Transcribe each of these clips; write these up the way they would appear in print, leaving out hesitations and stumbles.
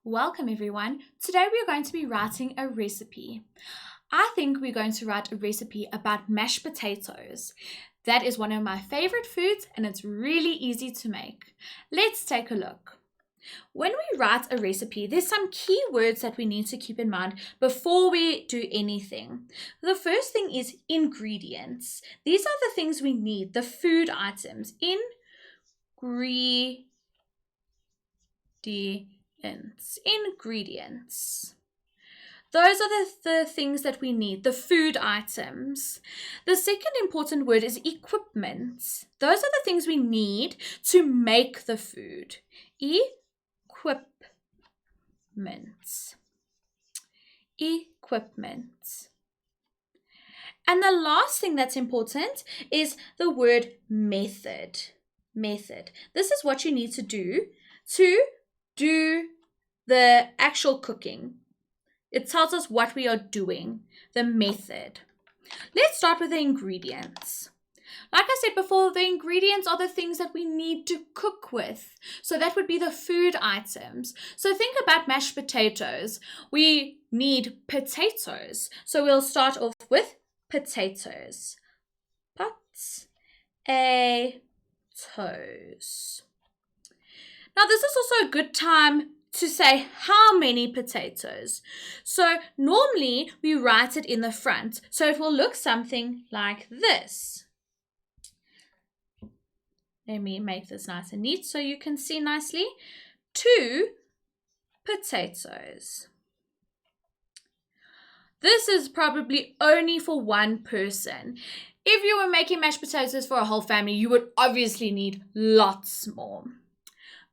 Welcome everyone. Today we are going to be writing a recipe. I think we're going to write a recipe about mashed potatoes. That is one of my favorite foods and it's really easy to make. Let's take a look. When we write a recipe, there's some key words that we need to keep in mind before we do anything. The first thing is ingredients. These are the things we need, the food items. Ingredients. Those are the things that we need, the food items. The second important word is equipment. Those are the things we need to make the food. Equipment. And the last thing that's important is the word method. This is what you need to do the actual cooking. It tells us what we are doing, the method. Let's start with the ingredients. Like I said before, the ingredients are the things that we need to cook with. So that would be the food items. So think about mashed potatoes. We need potatoes. So we'll start off with potatoes. Potatoes. Now this is also a good time to say how many potatoes. So normally we write it in the front. So it will look something like this. Let me make this nice and neat so you can see nicely. 2 potatoes. This is probably only for one person. If you were making mashed potatoes for a whole family, you would obviously need lots more.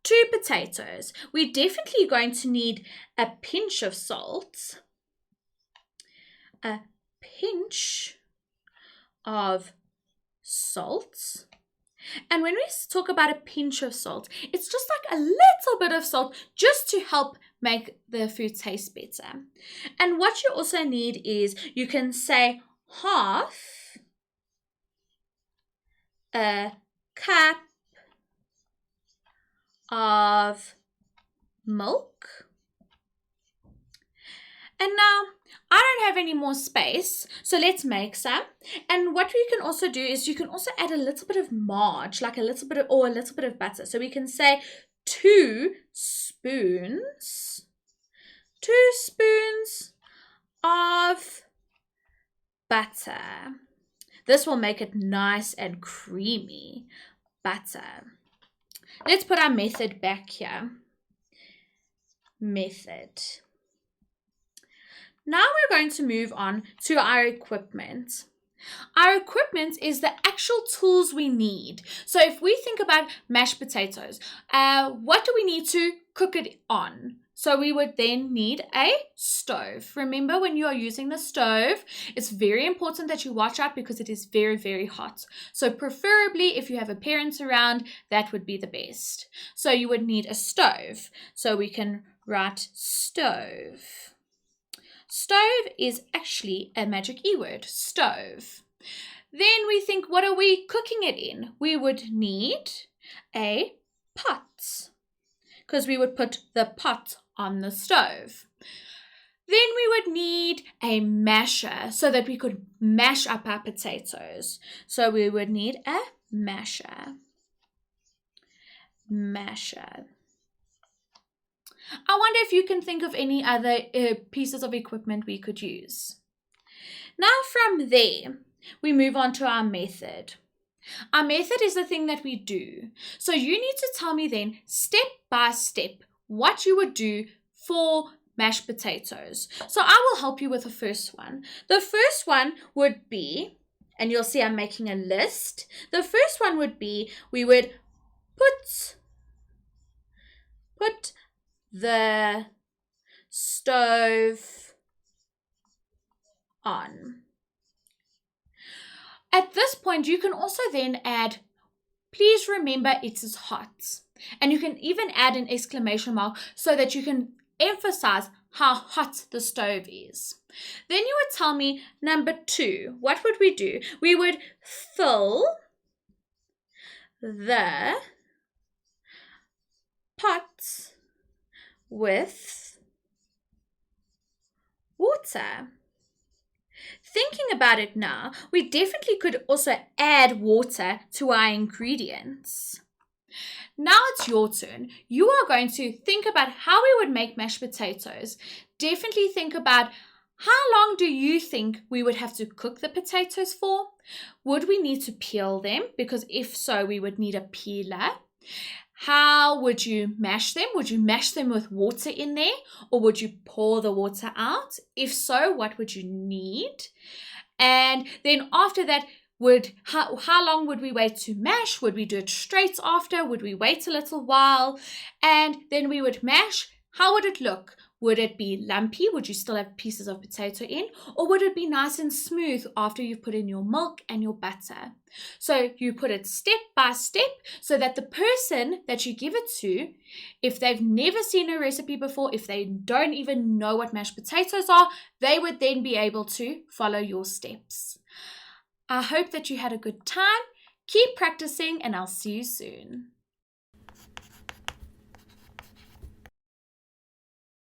2 potatoes. We're definitely going to need a pinch of salt. A pinch of salt. And when we talk about a pinch of salt, it's just like a little bit of salt just to help make the food taste better. And what you also need is, you can say half a cup of milk. And now I don't have any more space, so let's make some. And what we can also do is you can also add a little bit of margarine, like a little bit of butter. So we can say 2 spoons of butter. This will make it nice and creamy. Butter. Let's put our method back here. Method. Now we're going to move on to our equipment. Our equipment is the actual tools we need. So if we think about mashed potatoes, what do we need to cook it on? So we would then need a stove. Remember, when you are using the stove, it's very important that you watch out because it is very, very hot. So preferably if you have a parent around, that would be the best. So you would need a stove. So we can write stove. Stove is actually a magic E word, stove. Then we think, what are we cooking it in? We would need a pot, because we would put the pot on the stove. Then we would need a masher so that we could mash up our potatoes. So we would need a masher. I wonder if you can think of any other pieces of equipment we could use. Now from there, we move on to our method. Our method is the thing that we do. So you need to tell me then, step by step, what you would do for mashed potatoes. So I will help you with the first one. The first one would be, and you'll see I'm making a list. The first one would be, we would put the stove on. At this point, you can also then add, please remember it is hot. And you can even add an exclamation mark so that you can emphasize how hot the stove is. Then you would tell me number 2. What would we do? We would fill the pot with water. Thinking about it now, we definitely could also add water to our ingredients. Now it's your turn. You are going to think about how we would make mashed potatoes. Definitely think about how long do you think we would have to cook the potatoes for? Would we need to peel them? Because if so, we would need a peeler. How would you mash them? Would you mash them with water in there, or would you pour the water out? If so, what would you need? And then after that, how long would we wait to mash? Would we do it straight after? Would we wait a little while? And then we would mash. How would it look? Would it be lumpy? Would you still have pieces of potato in? Or would it be nice and smooth after you've put in your milk and your butter? So you put it step by step so that the person that you give it to, if they've never seen a recipe before, if they don't even know what mashed potatoes are, they would then be able to follow your steps. I hope that you had a good time. Keep practicing and I'll see you soon.